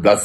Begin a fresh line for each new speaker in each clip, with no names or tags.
10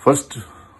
1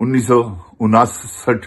1959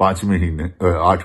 8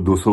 200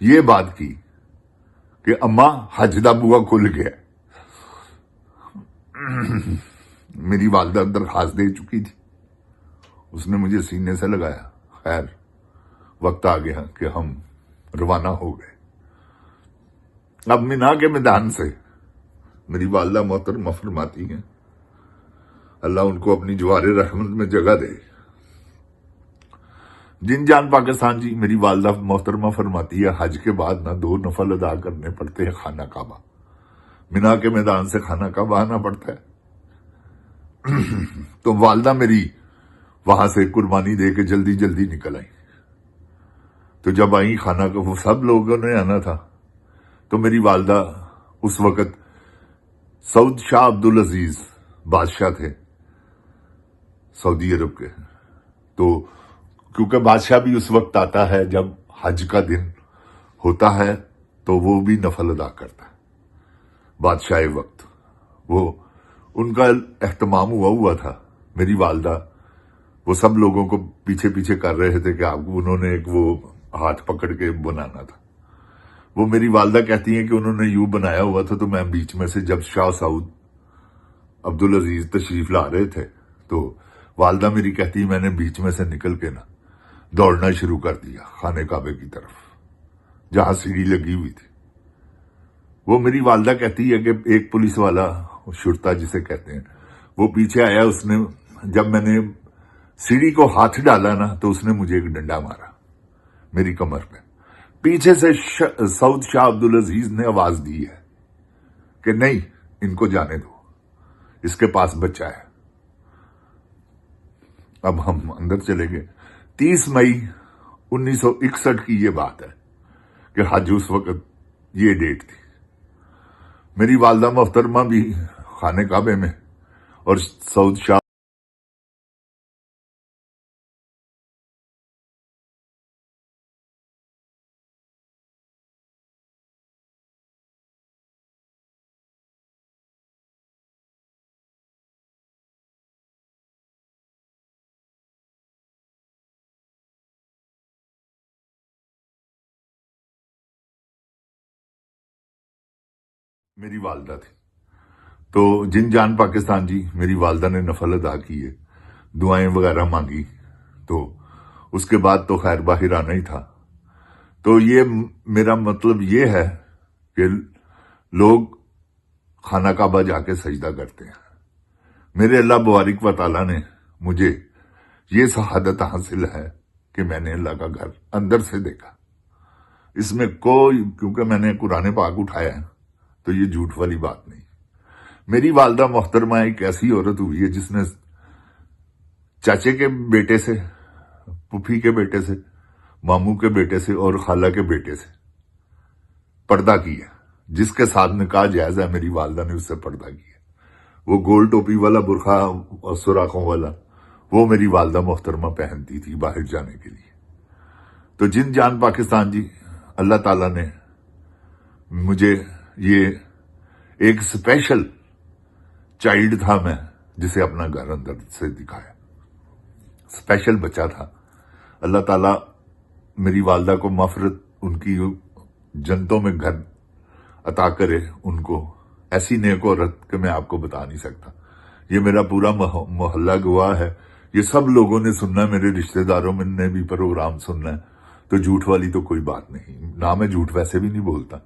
یہ بات کی کہ اماں حج دا بوا کھل گیا. میری والدہ درخواست دے چکی تھی، اس نے مجھے سینے سے لگایا. خیر وقت آ گیا کہ ہم روانہ ہو گئے. اب مینا کے میدان سے میری والدہ محترمہ فرماتی ہیں، اللہ ان کو اپنی جوار رحمت میں جگہ دے. جن جان پاکستان جی، میری والدہ محترمہ فرماتی ہے حج کے بعد نہ 2 نفل ادا کرنے پڑتے ہیں خانہ کعبہ. مینا کے میدان سے خانہ کعبہ آنا پڑتا ہے. تو والدہ میری وہاں سے قربانی دے کے جلدی جلدی نکل آئی. تو جب آئی خانہ کا، وہ سب لوگوں نے آنا تھا، تو میری والدہ اس وقت سعود شاہ عبدالعزیز بادشاہ تھے سعودی عرب کے. تو کیونکہ بادشاہ بھی اس وقت آتا ہے جب حج کا دن ہوتا ہے، تو وہ بھی نفل ادا کرتا ہے. بادشاہ وقت وہ ان کا اہتمام ہوا تھا. میری والدہ وہ سب لوگوں کو پیچھے پیچھے کر رہے تھے کہ آپ کو انہوں نے ایک وہ ہاتھ پکڑ کے بنانا تھا. وہ میری والدہ کہتی ہیں کہ انہوں نے یوں بنایا ہوا تھا، تو میں بیچ میں سے جب شاہ سعود عبدالعزیز تشریف لا رہے تھے تو والدہ میری کہتی ہے میں نے بیچ میں سے نکل کے نا دوڑنا شروع کر دیا خانے کعبے کی طرف جہاں سیڑھی لگی ہوئی تھی. وہ میری والدہ کہتی ہے کہ ایک پولیس والا، شرطا جسے کہتے ہیں، وہ پیچھے آیا. اس نے جب میں نے سیڑھی کو ہاتھ ڈالا نا تو اس نے مجھے ایک ڈنڈا مارا میری کمر پہ. پیچھے سے سعود شاہ عبدالعزیز نے آواز دی ہے کہ نہیں، ان کو جانے دو، اس کے پاس بچہ ہے. اب ہم اندر چلے گئے. 30 مئی 1961 کی یہ بات ہے کہ حج اس وقت یہ ڈیٹ تھی. میری والدہ محترمہ بھی خانے کعبے میں اور سعود شاہ میری والدہ تھی. تو جن جان پاکستان جی، میری والدہ نے نفل ادا کیے، دعائیں وغیرہ مانگی. تو اس کے بعد تو خیر باہر آنا ہی تھا. تو یہ میرا مطلب یہ ہے کہ لوگ خانہ کعبہ جا کے سجدہ کرتے ہیں. میرے اللہ بارک و تعالیٰ نے مجھے یہ سعادت حاصل ہے کہ میں نے اللہ کا گھر اندر سے دیکھا. اس میں کوئی، کیونکہ میں نے قرآن پاک اٹھایا ہے تو یہ جھوٹ والی بات نہیں. میری والدہ محترمہ ایک ایسی عورت ہوئی ہے جس نے چاچے کے بیٹے سے، پھوپھی کے بیٹے سے، ماموں کے بیٹے سے اور خالہ کے بیٹے سے پردہ کیا. جس کے ساتھ نکاح جائز ہے میری والدہ نے اس سے پردہ کیا. وہ گول ٹوپی والا برقع اور سوراخوں والا وہ میری والدہ محترمہ پہنتی تھی باہر جانے کے لیے. تو جن جان پاکستان جی، اللہ تعالیٰ نے مجھے یہ ایک اسپیشل چائلڈ تھا میں، جسے اپنا گھر اندر سے دکھایا. اسپیشل بچہ تھا. اللہ تعالیٰ میری والدہ کو مغفرت، ان کی جنتوں میں گھر عطا کرے. ان کو ایسی نیک عورت کہ میں آپ کو بتا نہیں سکتا. یہ میرا پورا محلہ گواہ ہے. یہ سب لوگوں نے سننا ہے، میرے رشتہ داروں میں نے بھی پروگرام سننا ہے. تو جھوٹ والی تو کوئی بات نہیں. نہ میں جھوٹ ویسے بھی نہیں بولتا.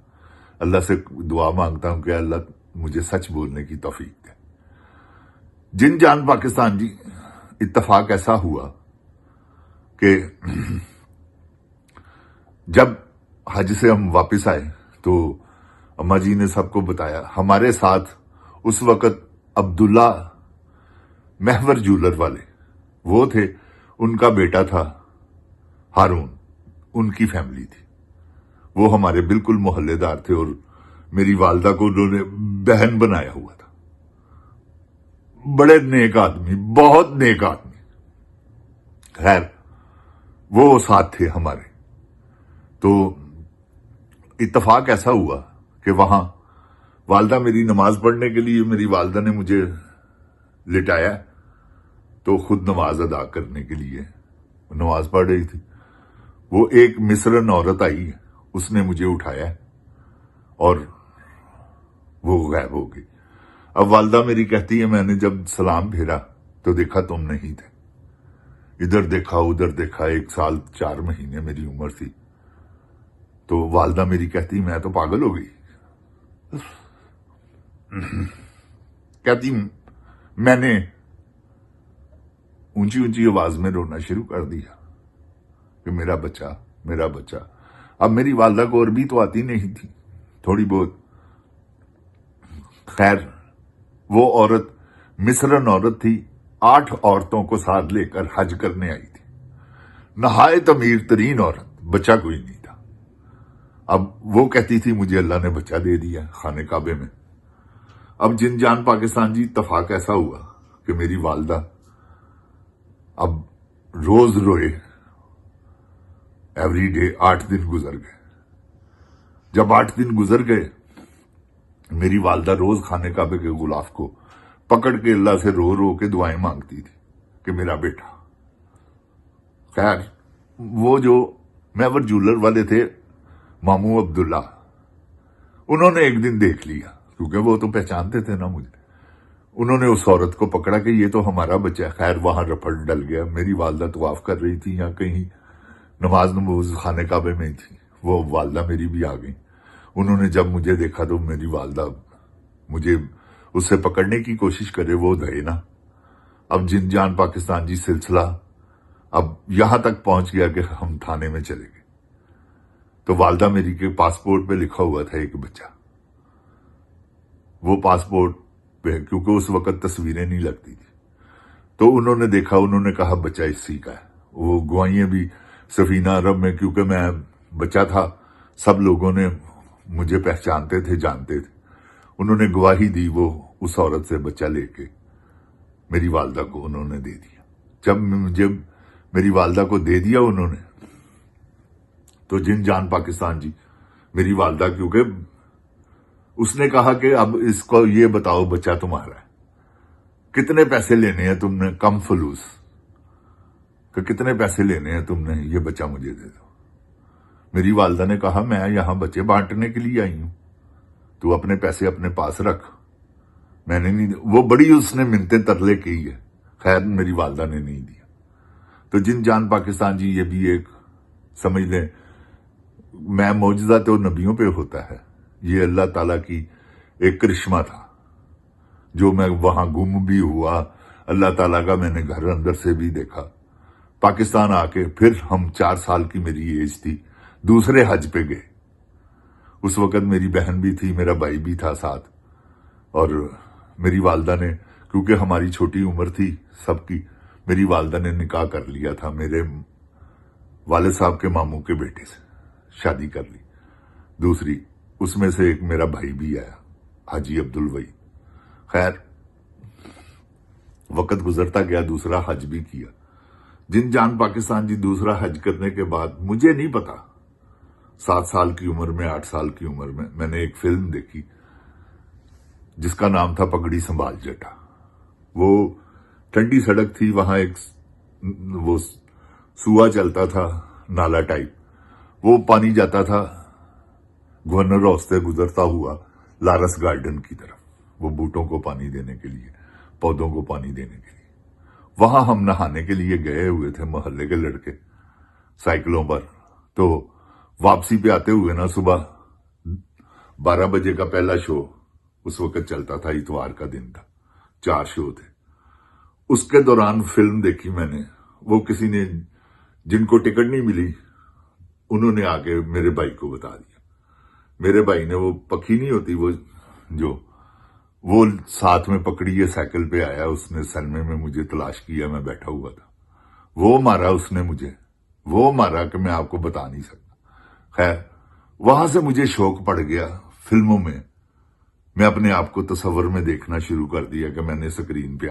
اللہ سے دعا مانگتا ہوں کہ اللہ مجھے سچ بولنے کی توفیق دے. جن جان پاکستان جی، اتفاق ایسا ہوا کہ جب حج سے ہم واپس آئے تو اماں جی نے سب کو بتایا. ہمارے ساتھ اس وقت عبداللہ محور جولر والے وہ تھے، ان کا بیٹا تھا ہارون، ان کی فیملی تھی. وہ ہمارے بالکل محلے دار تھے اور میری والدہ کو انہوں نے بہن بنایا ہوا تھا. بڑے نیک آدمی، بہت نیک آدمی. خیر وہ ساتھ تھے ہمارے. تو اتفاق ایسا ہوا کہ وہاں والدہ میری نماز پڑھنے کے لیے، میری والدہ نے مجھے لٹایا تو خود نماز ادا کرنے کے لیے نماز پڑھ رہی تھی. وہ ایک مصرن عورت آئی، اس نے مجھے اٹھایا اور وہ غائب ہو گئی۔ اب والدہ میری کہتی ہے میں نے جب سلام پھیرا تو دیکھا تم نہیں تھے، ادھر دیکھا ادھر دیکھا، 1 سال 4 مہینے میری عمر تھی۔ تو والدہ میری کہتی میں تو پاگل ہو گئی، کہتی میں نے اونچی اونچی آواز میں رونا شروع کر دیا کہ میرا بچہ میرا بچہ۔ اب میری والدہ کو عربی تو آتی نہیں تھی، تھوڑی بہت، خیر وہ عورت مصرن عورت تھی، 8 عورتوں کو ساتھ لے کر حج کرنے آئی تھی، نہایت امیر ترین عورت، بچہ کوئی نہیں تھا۔ اب وہ کہتی تھی مجھے اللہ نے بچہ دے دیا خانے کعبے میں۔ اب جن جان پاکستان جی اتفاق ایسا ہوا کہ میری والدہ اب روز روئے، ایوری ڈے 8 دن گزر گئے۔ جب 8 دن گزر گئے، میری والدہ روز خانے کعبے کے غلاف کو پکڑ کے اللہ سے رو رو کے دعائیں مانگتی تھی کہ میرا بیٹا۔ خیر وہ جو میور جولر والے تھے ماموں عبداللہ، انہوں نے ایک دن دیکھ لیا، کیونکہ وہ تو پہچانتے تھے نا مجھے، انہوں نے اس عورت کو پکڑا کہ یہ تو ہمارا بچہ ہے۔ خیر وہاں رپٹ ڈل گیا، میری والدہ طواف کر رہی تھی یا کہیں نماز خانے کعبے میں ہی تھی، وہ والدہ میری بھی آ گئی۔ انہوں نے جب مجھے دیکھا تو میری والدہ مجھے اس سے پکڑنے کی کوشش کرے، وہ دھئے نا۔ اب جن جان پاکستان جی سلسلہ اب یہاں تک پہنچ گیا کہ ہم تھانے میں چلے گئے، تو والدہ میری کے پاسپورٹ پہ لکھا ہوا تھا ایک بچہ۔ وہ پاسپورٹ پہ کیونکہ اس وقت تصویریں نہیں لگتی تھی، تو انہوں نے دیکھا، انہوں نے کہا بچہ اسی کا ہے۔ وہ گواہیاں بھی سفینہ عرب میں، کیونکہ میں بچہ تھا، سب لوگوں نے مجھے پہچانتے تھے، جانتے تھے، انہوں نے گواہی دی، وہ اس عورت سے بچہ لے کے میری والدہ کو انہوں نے دے دیا۔ جب میری والدہ کو دے دیا انہوں نے، تو جن جان پاکستان جی میری والدہ، کیونکہ اس نے کہا کہ اب اس کو یہ بتاؤ بچہ تمہارا ہے، کتنے پیسے لینے ہیں تم نے، کم فلوس، کہ کتنے پیسے لینے ہیں تم نے، یہ بچہ مجھے دے دو۔ میری والدہ نے کہا میں یہاں بچے بانٹنے کے لیے آئی ہوں، تو اپنے پیسے اپنے پاس رکھ، میں نے نہیں، وہ بڑی اس نے منتیں ترلے کی ہے، خیر میری والدہ نے نہیں دیا۔ تو جن جان پاکستان جی یہ بھی ایک سمجھ لیں، میں معجزہ تو نبیوں پہ ہوتا ہے، یہ اللہ تعالیٰ کی ایک کرشمہ تھا، جو میں وہاں گم بھی ہوا، اللہ تعالیٰ کا میں نے گھر اندر سے بھی دیکھا۔ پاکستان آ کے پھر ہم 4 سال کی میری ایج تھی، دوسرے حج پہ گئے۔ اس وقت میری بہن بھی تھی، میرا بھائی بھی تھا ساتھ، اور میری والدہ نے، کیونکہ ہماری چھوٹی عمر تھی سب کی، میری والدہ نے نکاح کر لیا تھا، میرے والد صاحب کے ماموں کے بیٹے سے شادی کر لی دوسری، اس میں سے ایک میرا بھائی بھی آیا، حاجی عبدالوحید۔ خیر وقت گزرتا گیا، دوسرا حج بھی کیا۔ جن جان پاکستان جی دوسرا حج کرنے کے بعد مجھے نہیں پتا، 7 سال کی عمر میں، 8 سال کی عمر میں نے ایک فلم دیکھی جس کا نام تھا پگڑی سنبھال جٹا۔ وہ ٹھنڈی سڑک تھی، وہاں ایک وہ سوا چلتا تھا، نالا ٹائپ، وہ پانی جاتا تھا گورنر ہاؤس سے گزرتا ہوا لارس گارڈن کی طرف، وہ بوٹوں کو پانی دینے کے لیے، پودوں کو پانی دینے کے لیے۔ وہاں ہم نہانے کے لیے گئے ہوئے تھے، محلے کے لڑکے سائیکلوں پر۔ تو واپسی پہ آتے ہوئے نا، صبح 12 بجے کا پہلا شو اس وقت چلتا تھا، اتوار کا دن تھا، 4 شو تھے۔ اس کے دوران فلم دیکھی میں نے، وہ کسی نے، جن کو ٹکٹ نہیں ملی، انہوں نے آ کے میرے بھائی کو بتا دیا۔ میرے بھائی نے، وہ پکھی نہیں ہوتی وہ جو، وہ ساتھ میں پکڑی ہے، سائیکل پہ آیا، اس نے سلمے میں مجھے تلاش کیا، میں بیٹھا ہوا تھا، وہ مارا اس نے مجھے، وہ مارا کہ میں آپ کو بتا نہیں سکتا۔ خیر وہاں سے مجھے شوق پڑ گیا فلموں میں، میں اپنے آپ کو تصور میں دیکھنا شروع کر دیا کہ میں نے سکرین پہ